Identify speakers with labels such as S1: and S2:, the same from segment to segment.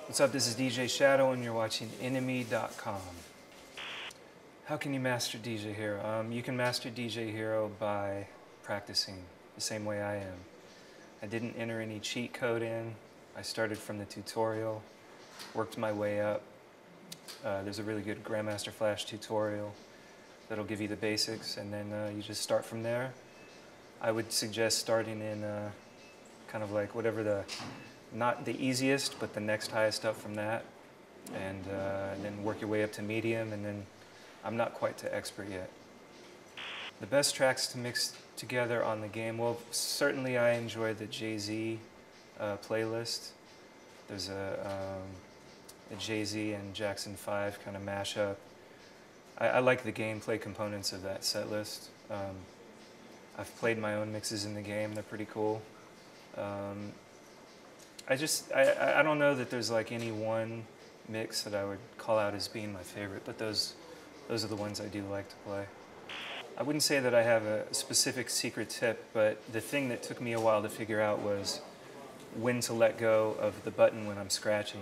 S1: What's up, this is DJ Shadow and you're watching Enemy.com. How can you master DJ Hero? You can master DJ Hero by practicing the same way I am. I didn't enter any cheat code in. I started from the tutorial, worked my way up. There's a really good Grandmaster Flash tutorial that'll give you the basics, and then you just start from there. I would suggest starting in kind of like whatever not the easiest, but the next highest up from that, and then work your way up to medium, and then I'm not quite to expert yet. The best tracks to mix together on the game, well, certainly I enjoy the Jay-Z playlist. There's a Jay-Z and Jackson 5 kind of mashup. I like the gameplay components of that set list. I've played my own mixes in the game, they're pretty cool. I don't know that there's like any one mix that I would call out as being my favorite, but those are the ones I do like to play. I wouldn't say that I have a specific secret tip, but the thing that took me a while to figure out was when to let go of the button when I'm scratching.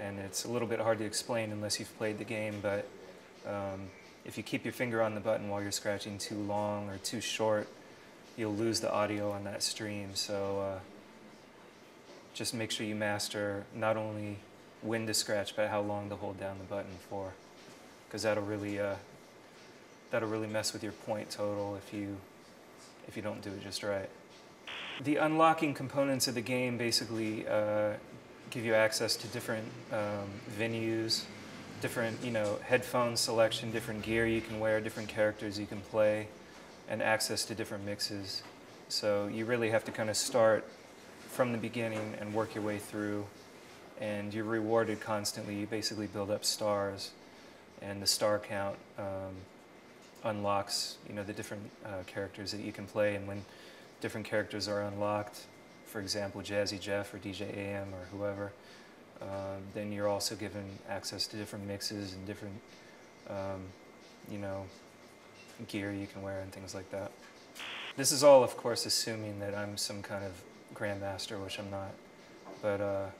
S1: And it's a little bit hard to explain unless you've played the game, but if you keep your finger on the button while you're scratching too long or too short, you'll lose the audio on that stream. So just make sure you master not only when to scratch, but how long to hold down the button for, because that'll really mess with your point total if you don't do it just right. The unlocking components of the game basically give you access to different venues, different headphone selection, different gear you can wear, different characters you can play, and access to different mixes. So you really have to kind of start from the beginning and work your way through, and you're rewarded constantly. You basically build up stars, and the star count unlocks the different characters that you can play. And when different characters are unlocked, for example Jazzy Jeff or DJ AM or whoever, then you're also given access to different mixes and different gear you can wear and things like that. This is all, of course, assuming that I'm some kind of grandmaster, which I'm not. But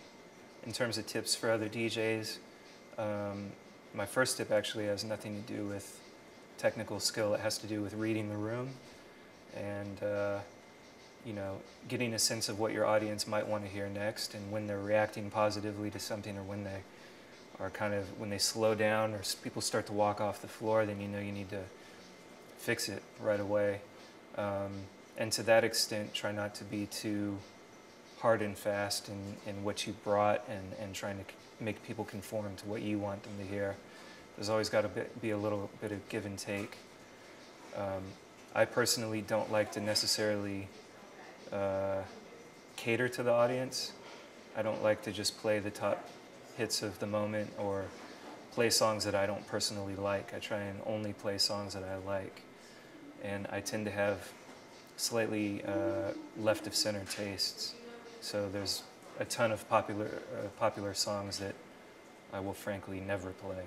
S1: in terms of tips for other DJs, my first tip actually has nothing to do with technical skill. It has to do with reading the room and getting a sense of what your audience might want to hear next, and when they're reacting positively to something, or when they are when they slow down or people start to walk off the floor, then you need to fix it right away. And to that extent, try not to be too hard and fast in what you brought and trying to make people conform to what you want them to hear. There's always got to be a little bit of give and take. I personally don't like to necessarily cater to the audience. I don't like to just play the top hits of the moment or play songs that I don't personally like. I try and only play songs that I like. And I tend to have slightly left of center tastes. So there's a ton of popular songs that I will frankly never play.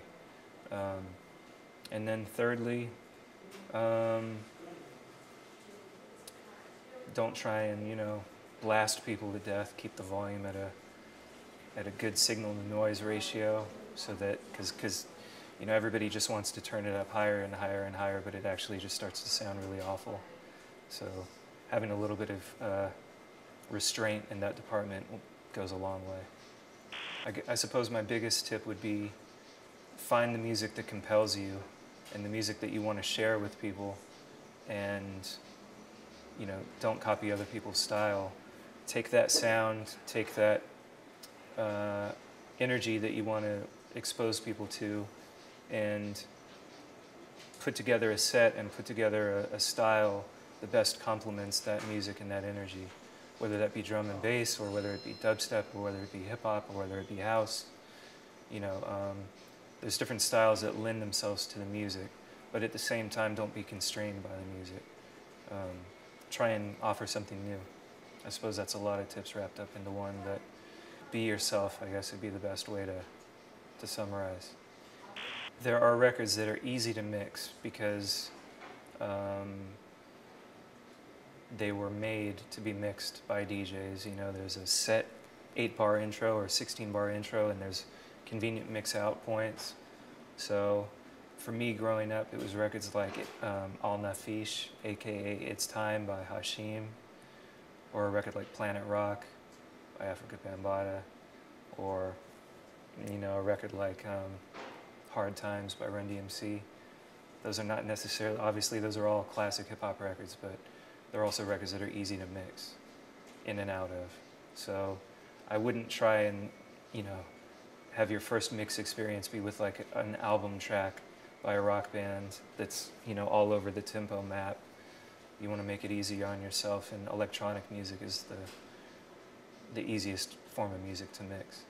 S1: And then thirdly, don't try and blast people to death. Keep the volume at a good signal to noise ratio, so that because everybody just wants to turn it up higher and higher and higher, but it actually just starts to sound really awful. So having a little bit of restraint in that department goes a long way. I suppose my biggest tip would be find the music that compels you and the music that you want to share with people, and don't copy other people's style. Take that sound, take that energy that you want to expose people to, and put together a set and put together a style that best complements that music and that energy, whether that be drum and bass, or whether it be dubstep, or whether it be hip-hop, or whether it be house. There's different styles that lend themselves to the music, but at the same time, don't be constrained by the music. Try and offer something new. I suppose that's a lot of tips wrapped up into one, but be yourself, I guess, would be the best way to summarize. There are records that are easy to mix because they were made to be mixed by DJs. There's a set 8-bar intro or 16-bar intro, and there's convenient mix out points. So for me growing up, it was records like Al Nafish, aka It's Time by Hashim, or a record like Planet Rock by Africa Bambaataa, or a record like Hard Times by Run DMC. Those are not necessarily, obviously those are all classic hip hop records, but they're also records that are easy to mix in and out of. So I wouldn't try and, have your first mix experience be with like an album track by a rock band that's, all over the tempo map. You want to make it easier on yourself, and electronic music is the easiest form of music to mix.